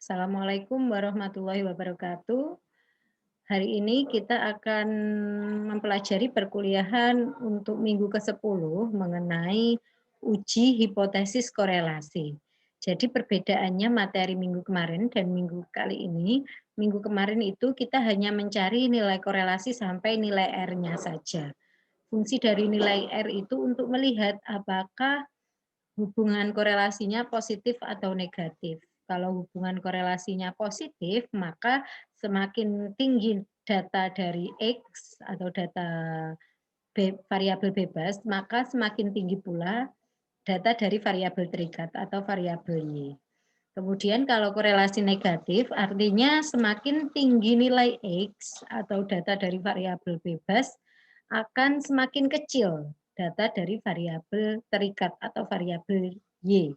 Assalamualaikum warahmatullahi wabarakatuh. Hari ini kita akan mempelajari perkuliahan untuk minggu ke-10 mengenai uji hipotesis korelasi. Jadi perbedaannya materi minggu kemarin dan minggu kali ini, minggu kemarin itu kita hanya mencari nilai korelasi sampai nilai R-nya saja. Fungsi dari nilai R itu untuk melihat apakah hubungan korelasinya positif atau negatif. Kalau hubungan korelasinya positif, maka semakin tinggi data dari X atau data variabel bebas, maka semakin tinggi pula data dari variabel terikat atau variabel Y. Kemudian kalau korelasi negatif, artinya semakin tinggi nilai X atau data dari variabel bebas, akan semakin kecil data dari variabel terikat atau variabel Y.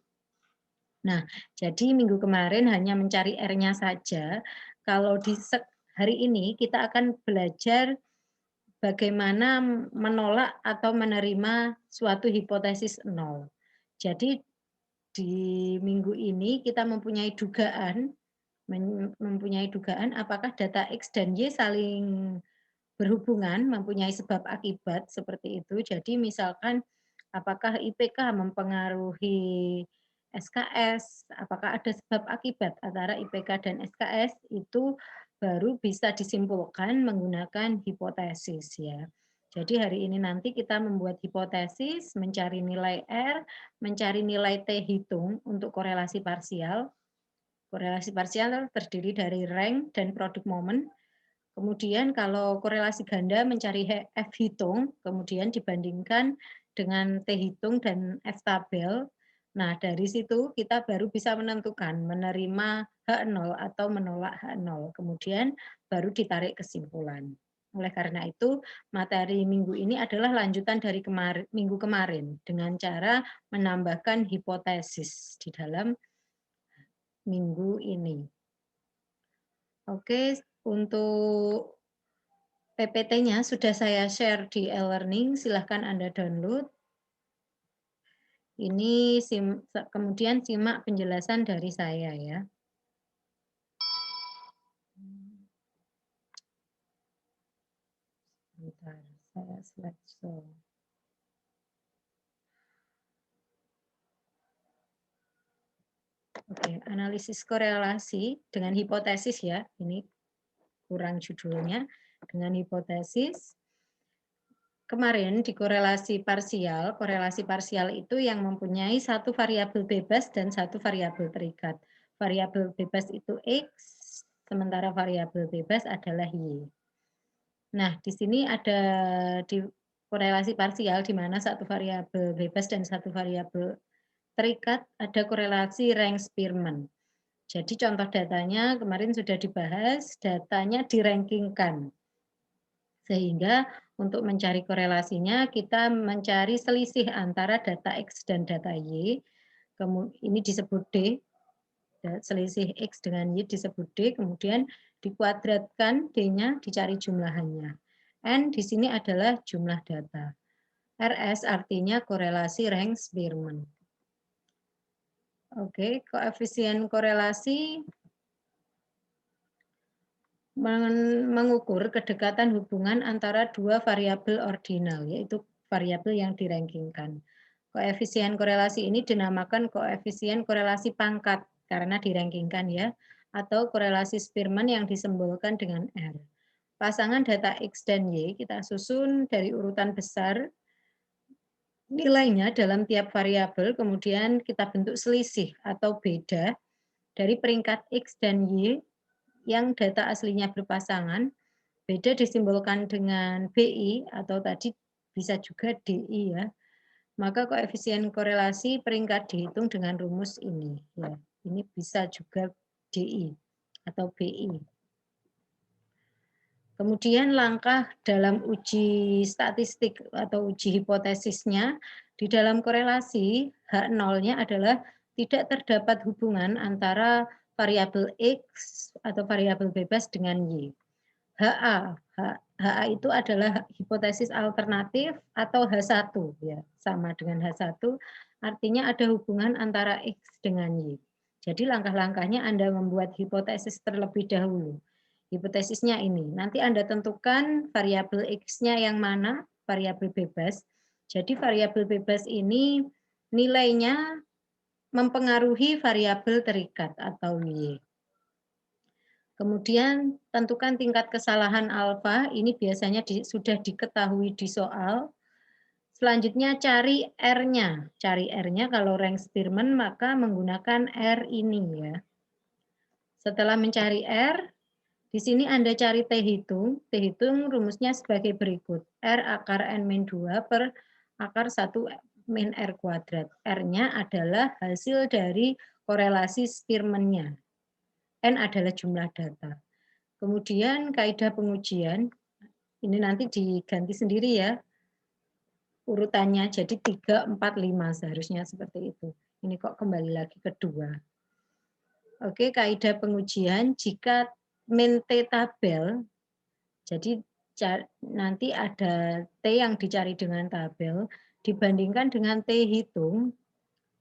Nah, jadi minggu kemarin hanya mencari R-nya saja. Kalau di hari ini kita akan belajar bagaimana menolak atau menerima suatu hipotesis nol. Jadi di minggu ini kita mempunyai dugaan apakah data X dan Y saling berhubungan, mempunyai sebab akibat seperti itu. Jadi misalkan apakah IPK mempengaruhi SKS, apakah ada sebab akibat antara IPK dan SKS, itu baru bisa disimpulkan menggunakan hipotesis ya. Jadi hari ini nanti kita membuat hipotesis, mencari nilai R, mencari nilai T hitung untuk korelasi parsial. Korelasi parsial terdiri dari rank dan produk momen. Kemudian kalau korelasi ganda mencari F hitung, kemudian dibandingkan dengan T hitung dan F tabel. Nah, dari situ kita baru bisa menentukan menerima H0 atau menolak H0. Kemudian baru ditarik kesimpulan. Oleh karena itu, materi minggu ini adalah lanjutan dari minggu kemarin dengan cara menambahkan hipotesis di dalam minggu ini. Oke, untuk PPT-nya sudah saya share di e-learning, silahkan Anda download. Ini kemudian simak penjelasan dari saya ya. Bentar, saya slideshow. Oke, analisis korelasi dengan hipotesis ya. Ini kurang judulnya. Dengan hipotesis. Kemarin di korelasi parsial itu yang mempunyai satu variabel bebas dan satu variabel terikat. Variabel bebas itu X, sementara variabel bebas adalah Y. Nah, di sini ada di korelasi parsial di mana satu variabel bebas dan satu variabel terikat ada korelasi rank Spearman. Jadi contoh datanya kemarin sudah dibahas, datanya dirankingkan. Sehingga untuk mencari korelasinya kita mencari selisih antara data X dan data Y. Ini disebut D, selisih X dengan Y disebut D, kemudian dikuadratkan D-nya dicari jumlahannya. N di sini adalah jumlah data. RS artinya korelasi rank Spearman. Oke, koefisien korelasi mengukur kedekatan hubungan antara dua variabel ordinal, yaitu variabel yang dirankingkan. Koefisien korelasi ini dinamakan koefisien korelasi pangkat karena dirankingkan ya, atau korelasi Spearman yang disimbolkan dengan R. Pasangan data X dan Y kita susun dari urutan besar nilainya dalam tiap variabel, kemudian kita bentuk selisih atau beda dari peringkat X dan Y yang data aslinya berpasangan, beda disimbolkan dengan BI atau tadi bisa juga DI ya. Maka koefisien korelasi peringkat dihitung dengan rumus ini ya. Ini bisa juga DI atau BI. Kemudian langkah dalam uji statistik atau uji hipotesisnya di dalam korelasi H0-nya adalah tidak terdapat hubungan antara variabel X atau variabel bebas dengan Y. HA, HA itu adalah hipotesis alternatif atau H1 ya, sama dengan H1, artinya ada hubungan antara X dengan Y. Jadi langkah-langkahnya Anda membuat hipotesis terlebih dahulu. Hipotesisnya ini, nanti Anda tentukan variabel X-nya yang mana, variabel bebas. Jadi variabel bebas ini nilainya mempengaruhi variabel terikat atau Y. Kemudian tentukan tingkat kesalahan alfa, ini biasanya sudah diketahui di soal. Selanjutnya cari R-nya. Cari R-nya kalau rank Spearman maka menggunakan R ini ya. Setelah mencari R, di sini Anda cari T hitung. T hitung rumusnya sebagai berikut. R akar N-2 per akar 1 min R kuadrat. R-nya adalah hasil dari korelasi Spearman-nya. N adalah jumlah data. Kemudian kaidah pengujian, ini nanti diganti sendiri ya, urutannya, jadi 3, 4, 5 seharusnya seperti itu. Ini kok kembali lagi ke 2. Oke, kaidah pengujian, jika min T tabel, jadi nanti ada T yang dicari dengan tabel, dibandingkan dengan T hitung,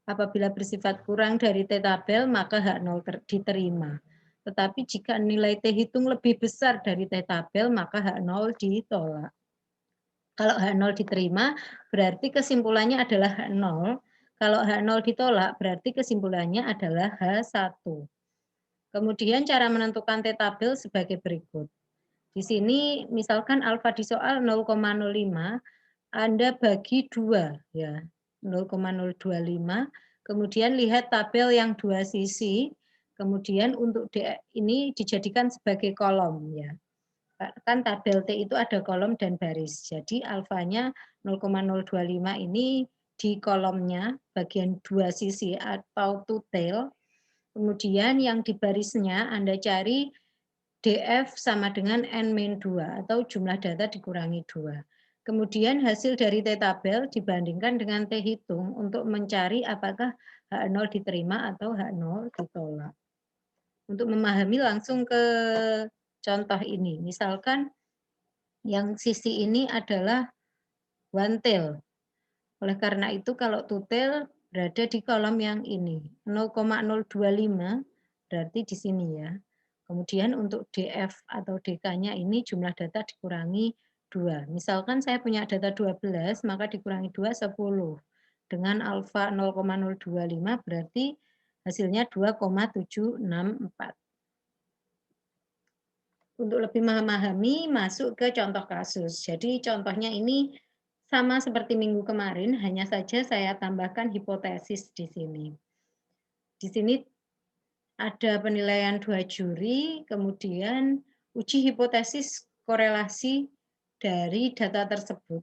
apabila bersifat kurang dari T tabel, maka H0 diterima. Tetapi jika nilai T hitung lebih besar dari T tabel, maka H0 ditolak. Kalau H0 diterima, berarti kesimpulannya adalah H0. Kalau H0 ditolak, berarti kesimpulannya adalah H1. Kemudian cara menentukan T tabel sebagai berikut. Di sini misalkan alfa di soal 0,05, Anda bagi 2 ya. 0,025, kemudian lihat tabel yang dua sisi, kemudian untuk ini dijadikan sebagai kolom ya. Kan tabel T itu ada kolom dan baris. Jadi alfanya 0,025 ini di kolomnya bagian dua sisi atau two-tail. Kemudian yang di barisnya Anda cari DF sama dengan N-2 atau jumlah data dikurangi 2. Kemudian hasil dari T tabel dibandingkan dengan T hitung untuk mencari apakah H0 diterima atau H0 ditolak. Untuk memahami langsung ke contoh ini. Misalkan yang sisi ini adalah one tail. Oleh karena itu kalau two tail berada di kolom yang ini. 0,025 berarti di sini ya. Kemudian untuk DF atau DK-nya ini jumlah data dikurangi 2. Misalkan saya punya data 12, maka dikurangi 2, 10. Dengan alfa 0,025 berarti hasilnya 2,764. Untuk lebih memahami, masuk ke contoh kasus. Jadi contohnya ini sama seperti minggu kemarin, hanya saja saya tambahkan hipotesis di sini. Di sini ada penilaian 2 juri, kemudian uji hipotesis korelasi dari data tersebut.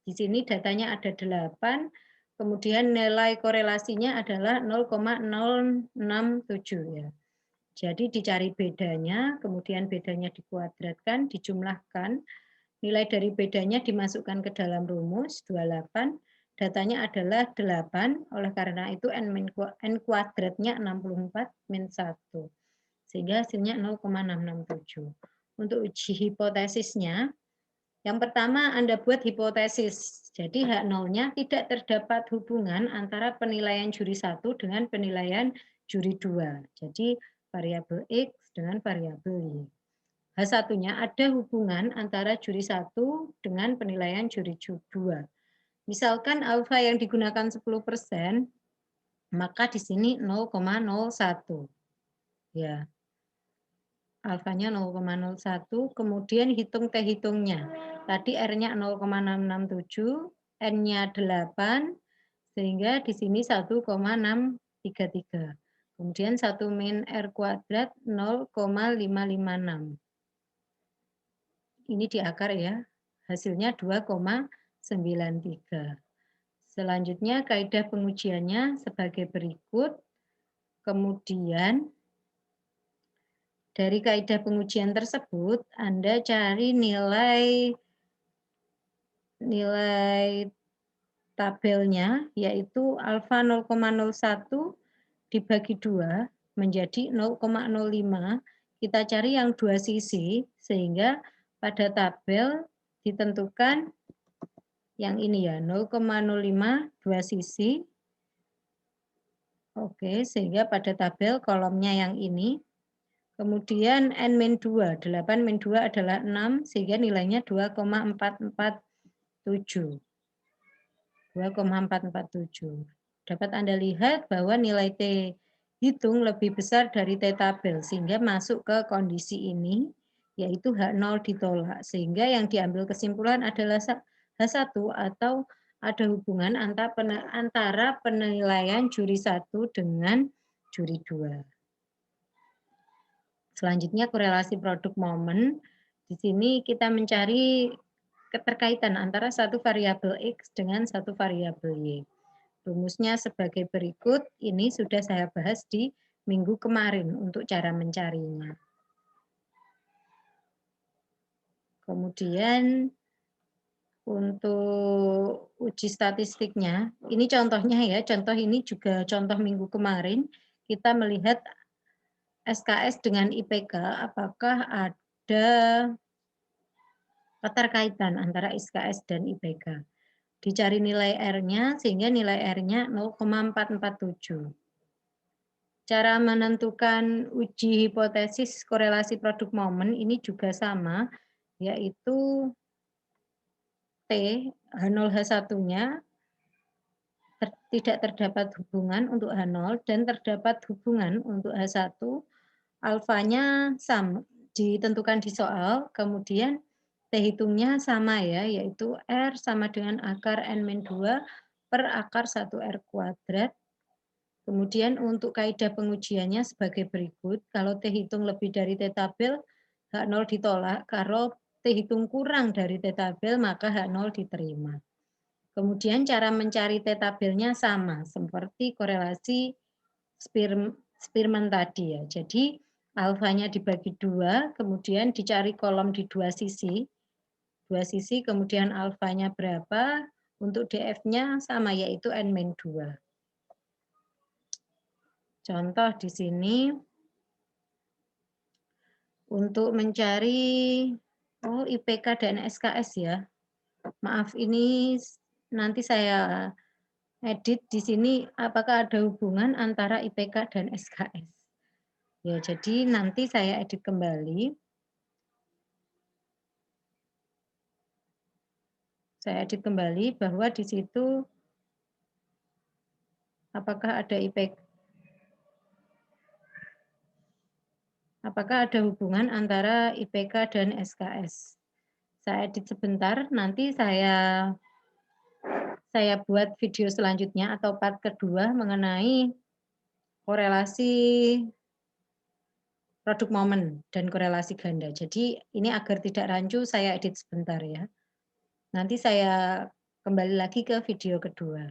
Di sini datanya ada 8, kemudian nilai korelasinya adalah 0,067 ya. Jadi dicari bedanya, kemudian bedanya dikuadratkan, dijumlahkan, nilai dari bedanya dimasukkan ke dalam rumus 28, datanya adalah 8, oleh karena itu N kuadratnya 64 min 1. Sehingga hasilnya 0,667. Untuk uji hipotesisnya, yang pertama Anda buat hipotesis. Jadi H0-nya tidak terdapat hubungan antara penilaian juri 1 dengan penilaian juri 2. Jadi variabel X dengan variabel Y. H1-nya ada hubungan antara juri 1 dengan penilaian juri 2. Misalkan alfa yang digunakan 10%, maka di sini 0,01. Ya. Alfanya 0,01, kemudian hitung T hitungnya. Tadi R-nya 0,667, N-nya 8, sehingga di sini 1,633. Kemudian 1 min R kuadrat 0,556. Ini di akar ya, hasilnya 2,93. Selanjutnya kaidah pengujiannya sebagai berikut. Kemudian dari kaidah pengujian tersebut Anda cari nilai tabelnya, yaitu alfa 0,01 dibagi 2 menjadi 0,05. Kita cari yang dua sisi, sehingga pada tabel ditentukan yang ini ya, 0,05 dua sisi. Oke, sehingga pada tabel kolomnya yang ini, kemudian N-2, 8-2 adalah 6, sehingga nilainya 2,447. 2,447. Dapat Anda lihat bahwa nilai T hitung lebih besar dari T tabel, sehingga masuk ke kondisi ini, yaitu H0 ditolak. Sehingga yang diambil kesimpulan adalah H1 atau ada hubungan antara penilaian juri 1 dengan juri 2. Selanjutnya korelasi produk momen. Di sini kita mencari keterkaitan antara satu variabel X dengan satu variabel Y. Rumusnya sebagai berikut, ini sudah saya bahas di minggu kemarin untuk cara mencarinya. Kemudian untuk uji statistiknya, ini contohnya ya, contoh ini juga contoh minggu kemarin, kita melihat SKS dengan IPK, apakah ada keterkaitan antara SKS dan IPK. Dicari nilai R-nya, sehingga nilai R-nya 0,447. Cara menentukan uji hipotesis korelasi produk momen ini juga sama, yaitu T, H0 H1-nya tidak terdapat hubungan untuk H0 dan terdapat hubungan untuk H1, alfanya sama, ditentukan di soal, kemudian T hitungnya sama ya, yaitu R sama dengan akar N-2 per akar 1R kuadrat. Kemudian untuk kaidah pengujiannya sebagai berikut, kalau T hitung lebih dari T tabel, H0 ditolak, kalau T hitung kurang dari T tabel, maka H0 diterima. Kemudian cara mencari T tabelnya sama, seperti korelasi Spearman tadi ya. Jadi alfanya dibagi 2, kemudian dicari kolom di dua sisi, kemudian alfanya berapa, untuk DF-nya sama, yaitu N-2. Contoh di sini, untuk mencari IPK dan SKS ya. Maaf, ini nanti saya edit di sini apakah ada hubungan antara IPK dan SKS. Ya, jadi nanti saya edit kembali. Saya edit kembali bahwa di situ apakah ada IPK, apakah ada hubungan antara IPK dan SKS. Saya edit sebentar, nanti saya buat video selanjutnya atau part kedua mengenai korelasi produk momen dan korelasi ganda. Jadi ini agar tidak rancu, saya edit sebentar ya. Nanti saya kembali lagi ke video kedua.